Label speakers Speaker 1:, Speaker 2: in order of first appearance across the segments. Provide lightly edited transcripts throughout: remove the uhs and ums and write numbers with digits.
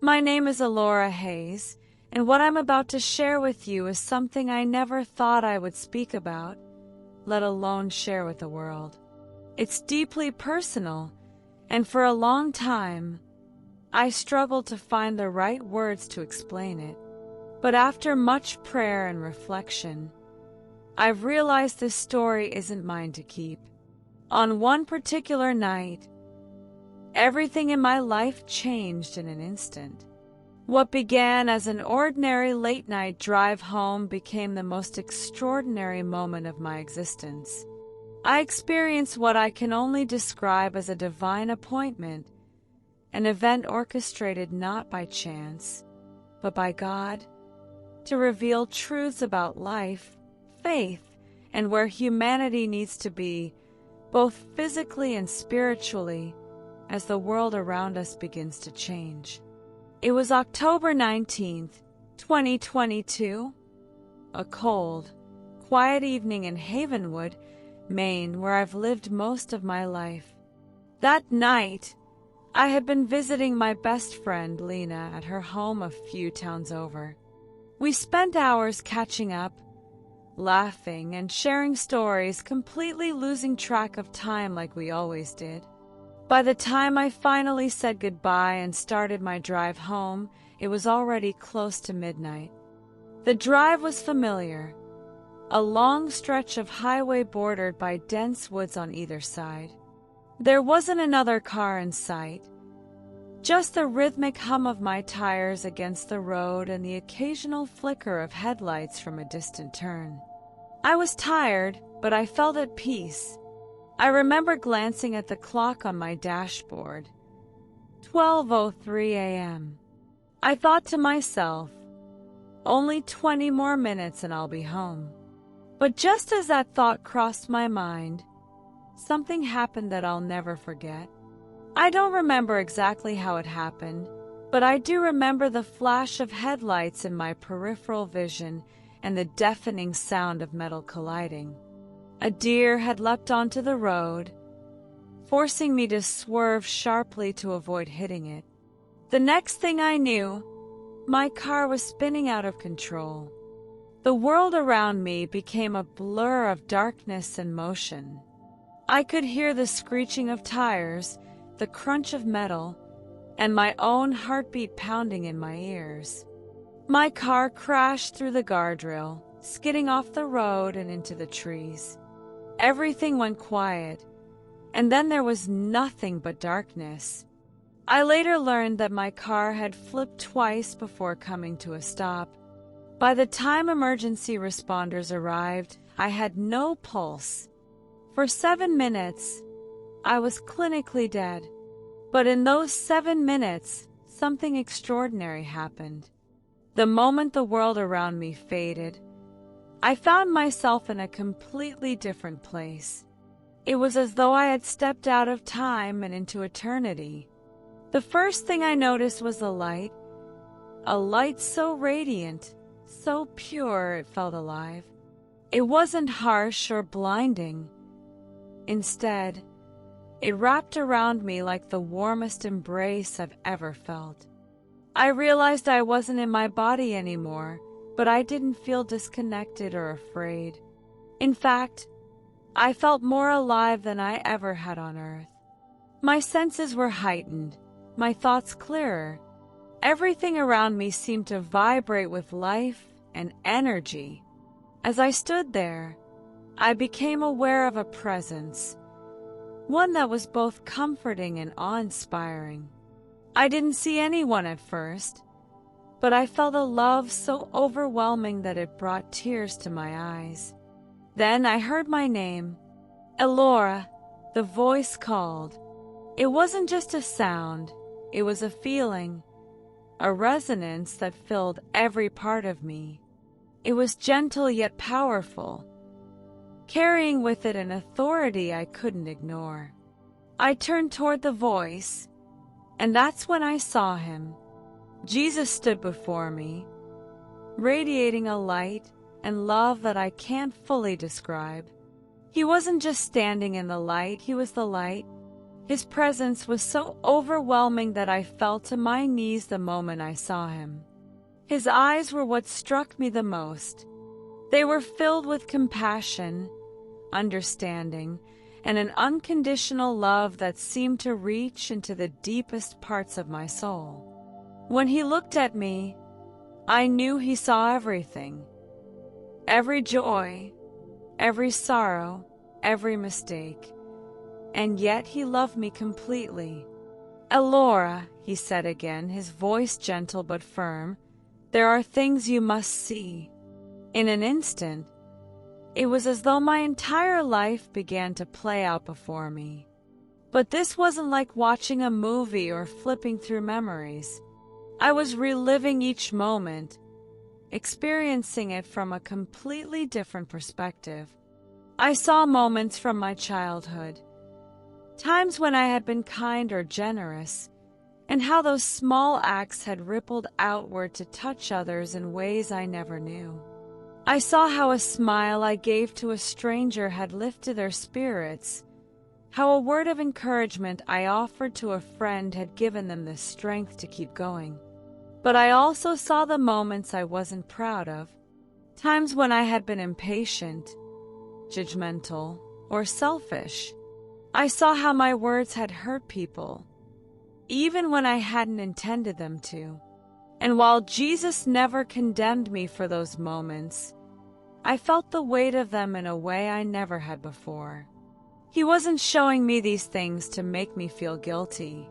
Speaker 1: My name is Elora Hayes, and what I'm about to share with you is something I never thought I would speak about, let alone share with the world. It's deeply personal, and for a long time, I struggled to find the right words to explain it. But after much prayer and reflection, I've realized this story isn't mine to keep. On one particular night, everything in my life changed in an instant. What began as an ordinary late-night drive home became the most extraordinary moment of my existence. I experienced what I can only describe as a divine appointment, an event orchestrated not by chance, but by God, to reveal truths about life, faith, and where humanity needs to be, both physically and spiritually, as the world around us begins to change. It was October 19th, 2022, a cold, quiet evening in Havenwood, Maine, where I've lived most of my life. That night, I had been visiting my best friend, Lena, at her home a few towns over. We spent hours catching up, laughing and sharing stories, completely losing track of time like we always did. By the time I finally said goodbye and started my drive home, it was already close to midnight. The drive was familiar, a long stretch of highway bordered by dense woods on either side. There wasn't another car in sight, just the rhythmic hum of my tires against the road and the occasional flicker of headlights from a distant turn. I was tired, but I felt at peace. I remember glancing at the clock on my dashboard. 12:03 a.m. I thought to myself, only 20 more minutes and I'll be home. But just as that thought crossed my mind, something happened that I'll never forget. I don't remember exactly how it happened, but I do remember the flash of headlights in my peripheral vision and the deafening sound of metal colliding. A deer had leapt onto the road, forcing me to swerve sharply to avoid hitting it. The next thing I knew, my car was spinning out of control. The world around me became a blur of darkness and motion. I could hear the screeching of tires, the crunch of metal, and my own heartbeat pounding in my ears. My car crashed through the guardrail, skidding off the road and into the trees. Everything went quiet, and then there was nothing but darkness. I later learned that my car had flipped twice before coming to a stop. By the time emergency responders arrived, I had no pulse. For 7 minutes, I was clinically dead. But in those 7 minutes, something extraordinary happened. The moment the world around me faded, I found myself in a completely different place. It was as though I had stepped out of time and into eternity. The first thing I noticed was the light, a light so radiant, so pure it felt alive. It wasn't harsh or blinding. Instead, it wrapped around me like the warmest embrace I've ever felt. I realized I wasn't in my body anymore, but I didn't feel disconnected or afraid. In fact, I felt more alive than I ever had on earth. My senses were heightened, my thoughts clearer. Everything around me seemed to vibrate with life and energy. As I stood there, I became aware of a presence, one that was both comforting and awe-inspiring. I didn't see anyone at first, but I felt a love so overwhelming that it brought tears to my eyes. Then I heard my name, Elora. The voice called. It wasn't just a sound, it was a feeling, a resonance that filled every part of me. It was gentle yet powerful, carrying with it an authority I couldn't ignore. I turned toward the voice, and that's when I saw him. Jesus stood before me, radiating a light and love that I can't fully describe. He wasn't just standing in the light, he was the light, His presence was so overwhelming that I fell to my knees the moment I saw him. His eyes were what struck me the most. They were filled with compassion, understanding, and an unconditional love that seemed to reach into the deepest parts of my soul. When he looked at me, I knew he saw everything. Every joy, every sorrow, every mistake. And yet he loved me completely. "Elora," he said again, his voice gentle but firm, "there are things you must see." In an instant, it was as though my entire life began to play out before me. But this wasn't like watching a movie or flipping through memories. I was reliving each moment, experiencing it from a completely different perspective. I saw moments from my childhood, times when I had been kind or generous, and how those small acts had rippled outward to touch others in ways I never knew. I saw how a smile I gave to a stranger had lifted their spirits, how a word of encouragement I offered to a friend had given them the strength to keep going. But I also saw the moments I wasn't proud of, times when I had been impatient, judgmental, or selfish. I saw how my words had hurt people, even when I hadn't intended them to. And while Jesus never condemned me for those moments, I felt the weight of them in a way I never had before. He wasn't showing me these things to make me feel guilty.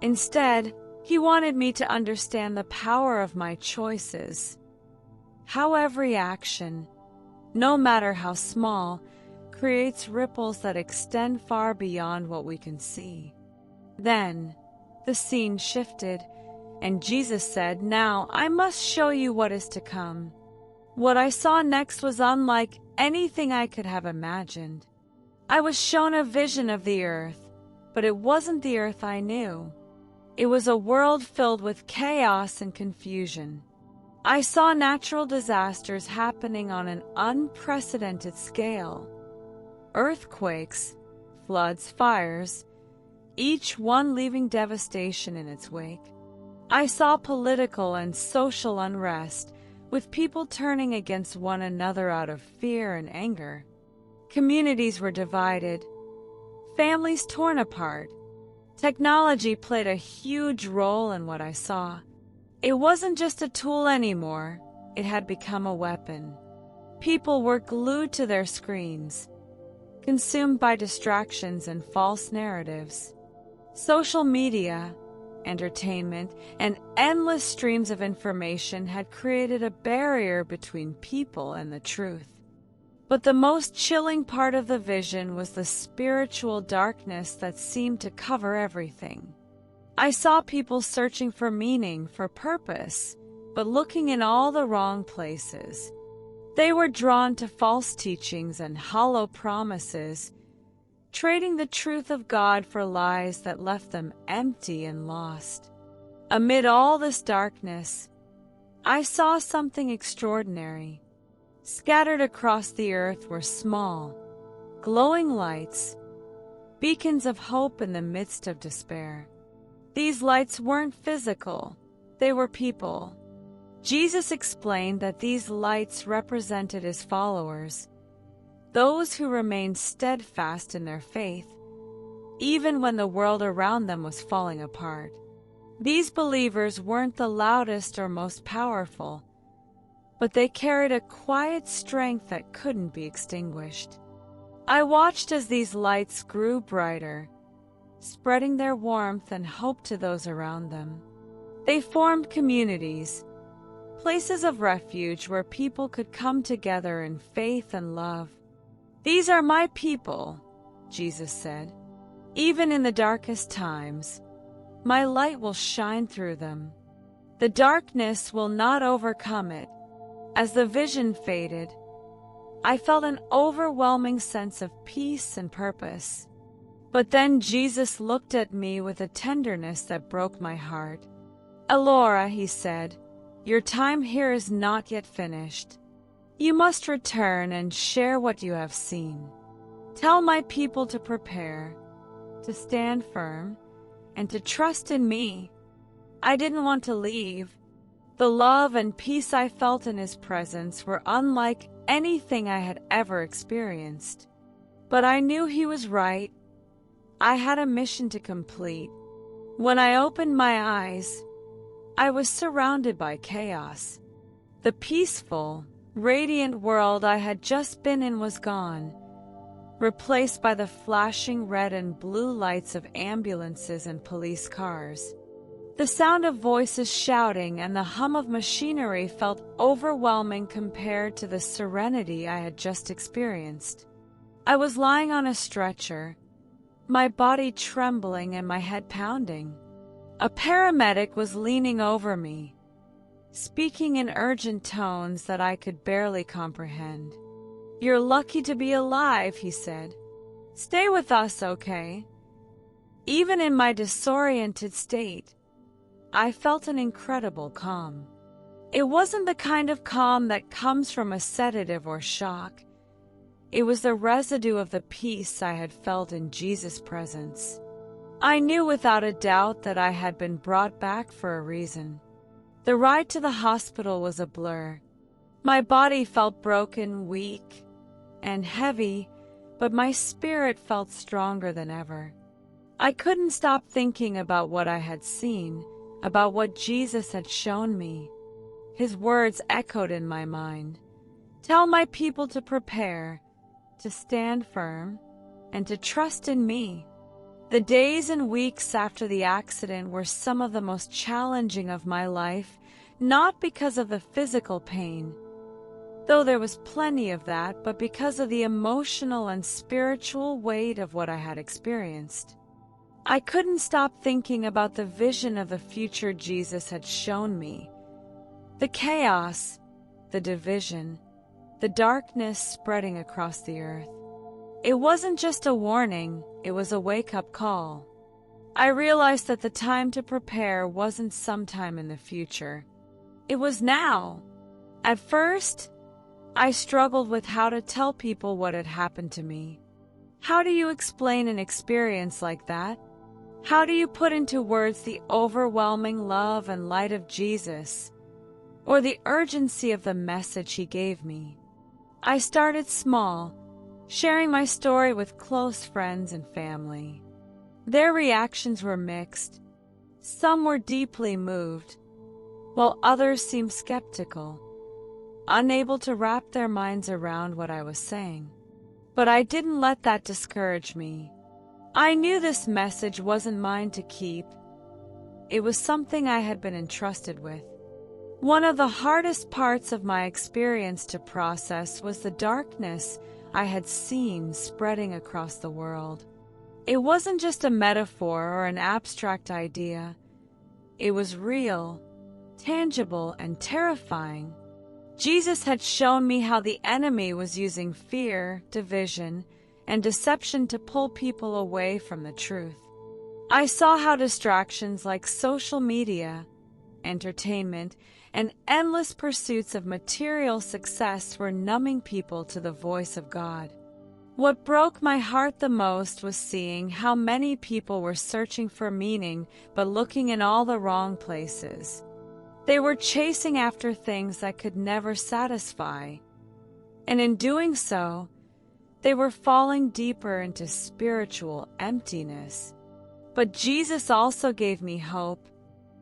Speaker 1: Instead, he wanted me to understand the power of my choices, how every action, no matter how small, creates ripples that extend far beyond what we can see. Then, the scene shifted, and Jesus said, "Now I must show you what is to come." What I saw next was unlike anything I could have imagined. I was shown a vision of the earth, but it wasn't the earth I knew. It was a world filled with chaos and confusion. I saw natural disasters happening on an unprecedented scale. Earthquakes, floods, fires, each one leaving devastation in its wake. I saw political and social unrest, with people turning against one another out of fear and anger. Communities were divided, families torn apart. Technology played a huge role in what I saw. It wasn't just a tool anymore, it had become a weapon. People were glued to their screens, consumed by distractions and false narratives. Social media, entertainment, and endless streams of information had created a barrier between people and the truth. But the most chilling part of the vision was the spiritual darkness that seemed to cover everything. I saw people searching for meaning, for purpose, but looking in all the wrong places. They were drawn to false teachings and hollow promises, trading the truth of God for lies that left them empty and lost. Amid all this darkness, I saw something extraordinary. Scattered across the earth were small, glowing lights, beacons of hope in the midst of despair. These lights weren't physical, they were people. Jesus explained that these lights represented his followers, those who remained steadfast in their faith, even when the world around them was falling apart. These believers weren't the loudest or most powerful, but they carried a quiet strength that couldn't be extinguished. I watched as these lights grew brighter, spreading their warmth and hope to those around them. They formed communities, places of refuge where people could come together in faith and love. "These are my people," Jesus said. "Even in the darkest times, my light will shine through them. The darkness will not overcome it." As the vision faded, I felt an overwhelming sense of peace and purpose. But then Jesus looked at me with a tenderness that broke my heart. "Elora," he said, "your time here is not yet finished. You must return and share what you have seen. Tell my people to prepare, to stand firm, and to trust in me. I didn't want to leave. The love and peace I felt in his presence were unlike anything I had ever experienced. But I knew he was right. I had a mission to complete. When I opened my eyes, I was surrounded by chaos. The peaceful, radiant world I had just been in was gone, replaced by the flashing red and blue lights of ambulances and police cars. The sound of voices shouting and the hum of machinery felt overwhelming compared to the serenity I had just experienced. I was lying on a stretcher, my body trembling and my head pounding. A paramedic was leaning over me, speaking in urgent tones that I could barely comprehend. "You're lucky to be alive," he said. "Stay with us, okay?" Even in my disoriented state, I felt an incredible calm. It wasn't the kind of calm that comes from a sedative or shock. It was the residue of the peace I had felt in Jesus' presence. I knew without a doubt that I had been brought back for a reason. The ride to the hospital was a blur. My body felt broken, weak, and heavy, but my spirit felt stronger than ever. I couldn't stop thinking about what I had seen, about what Jesus had shown me. His words echoed in my mind. "Tell my people to prepare, to stand firm, and to trust in me." The days and weeks after the accident were some of the most challenging of my life, not because of the physical pain, though there was plenty of that, but because of the emotional and spiritual weight of what I had experienced. I couldn't stop thinking about the vision of the future Jesus had shown me. The chaos, the division, the darkness spreading across the earth. It wasn't just a warning, it was a wake-up call. I realized that the time to prepare wasn't sometime in the future. It was now. At first, I struggled with how to tell people what had happened to me. How do you explain an experience like that? How do you put into words the overwhelming love and light of Jesus, or the urgency of the message he gave me? I started small, sharing my story with close friends and family. Their reactions were mixed. Some were deeply moved, while others seemed skeptical, unable to wrap their minds around what I was saying. But I didn't let that discourage me. I knew this message wasn't mine to keep. It was something I had been entrusted with. One of the hardest parts of my experience to process was the darkness I had seen spreading across the world. It wasn't just a metaphor or an abstract idea. It was real, tangible, and terrifying. Jesus had shown me how the enemy was using fear, division, and deception to pull people away from the truth. I saw how distractions like social media, entertainment, and endless pursuits of material success were numbing people to the voice of God. What broke my heart the most was seeing how many people were searching for meaning but looking in all the wrong places. They were chasing after things that could never satisfy, and in doing so, they were falling deeper into spiritual emptiness. But Jesus also gave me hope.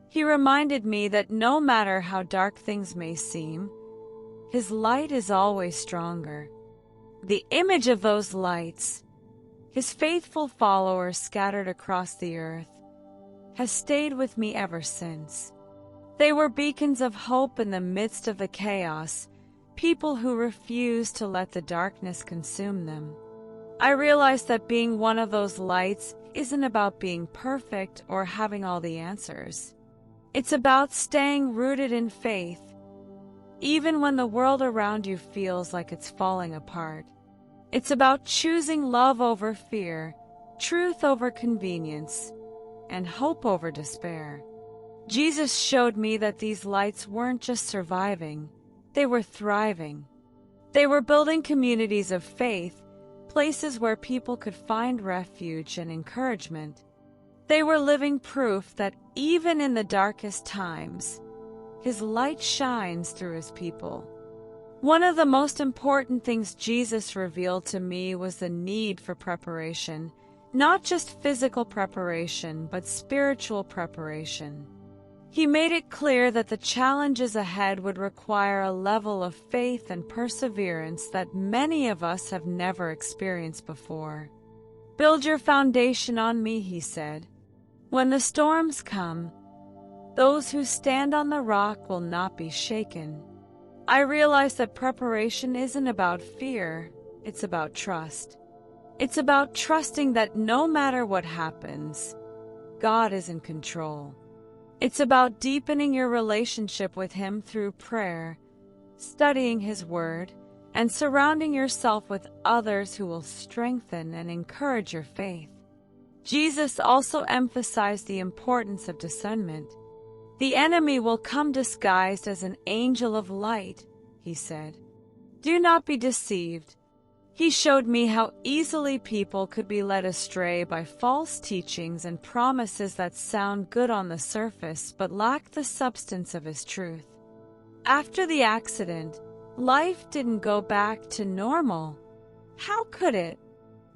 Speaker 1: He reminded me that no matter how dark things may seem, His light is always stronger. The image of those lights, His faithful followers scattered across the earth, has stayed with me ever since. They were beacons of hope in the midst of the chaos, people who refused to let the darkness consume them. I realized that being one of those lights isn't about being perfect or having all the answers. It's about staying rooted in faith, even when the world around you feels like it's falling apart. It's about choosing love over fear, truth over convenience, and hope over despair. Jesus showed me that these lights weren't just surviving, they were thriving. They were building communities of faith, places where people could find refuge and encouragement. They were living proof that even in the darkest times, His light shines through His people. One of the most important things Jesus revealed to me was the need for preparation, not just physical preparation, but spiritual preparation. He made it clear that the challenges ahead would require a level of faith and perseverance that many of us have never experienced before. "Build your foundation on me," He said. "When the storms come, those who stand on the rock will not be shaken." I realized that preparation isn't about fear, it's about trust. It's about trusting that no matter what happens, God is in control. It's about deepening your relationship with Him through prayer, studying His Word, and surrounding yourself with others who will strengthen and encourage your faith. Jesus also emphasized the importance of discernment. "The enemy will come disguised as an angel of light," He said. "Do not be deceived." He showed me how easily people could be led astray by false teachings and promises that sound good on the surface but lack the substance of His truth. After the accident, life didn't go back to normal. How could it?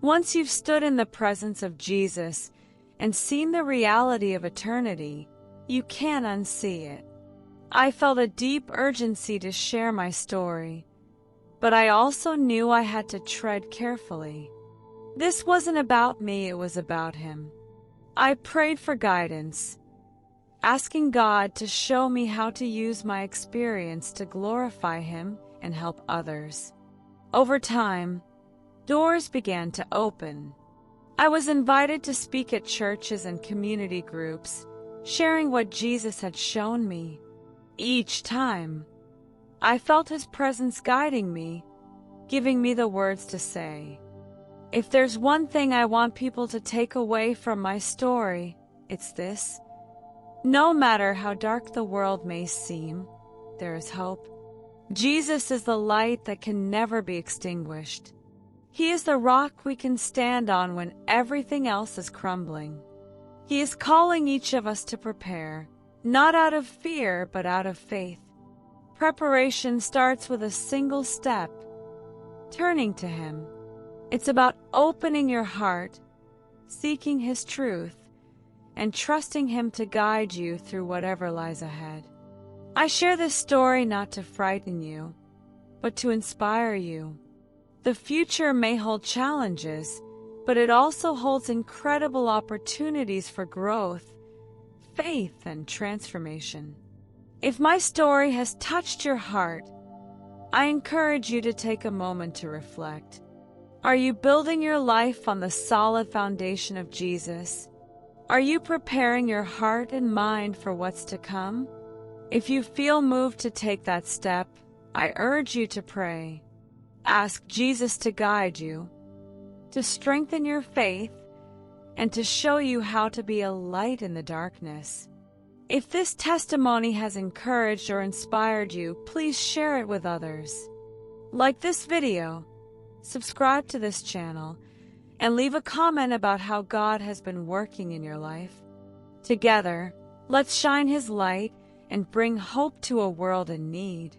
Speaker 1: Once you've stood in the presence of Jesus and seen the reality of eternity, you can't unsee it. I felt a deep urgency to share my story, but I also knew I had to tread carefully. This wasn't about me, it was about Him. I prayed for guidance, asking God to show me how to use my experience to glorify Him and help others. Over time, doors began to open. I was invited to speak at churches and community groups, sharing what Jesus had shown me. Each time, I felt His presence guiding me, giving me the words to say. If there's one thing I want people to take away from my story, it's this: no matter how dark the world may seem, there is hope. Jesus is the light that can never be extinguished. He is the rock we can stand on when everything else is crumbling. He is calling each of us to prepare, not out of fear, but out of faith. Preparation starts with a single step: turning to Him. It's about opening your heart, seeking His truth, and trusting Him to guide you through whatever lies ahead. I share this story not to frighten you, but to inspire you. The future may hold challenges, but it also holds incredible opportunities for growth, faith, and transformation. If my story has touched your heart, I encourage you to take a moment to reflect. Are you building your life on the solid foundation of Jesus? Are you preparing your heart and mind for what's to come? If you feel moved to take that step, I urge you to pray. Ask Jesus to guide you, to strengthen your faith, and to show you how to be a light in the darkness. If this testimony has encouraged or inspired you, please share it with others. Like this video, subscribe to this channel, and leave a comment about how God has been working in your life. Together, let's shine His light and bring hope to a world in need.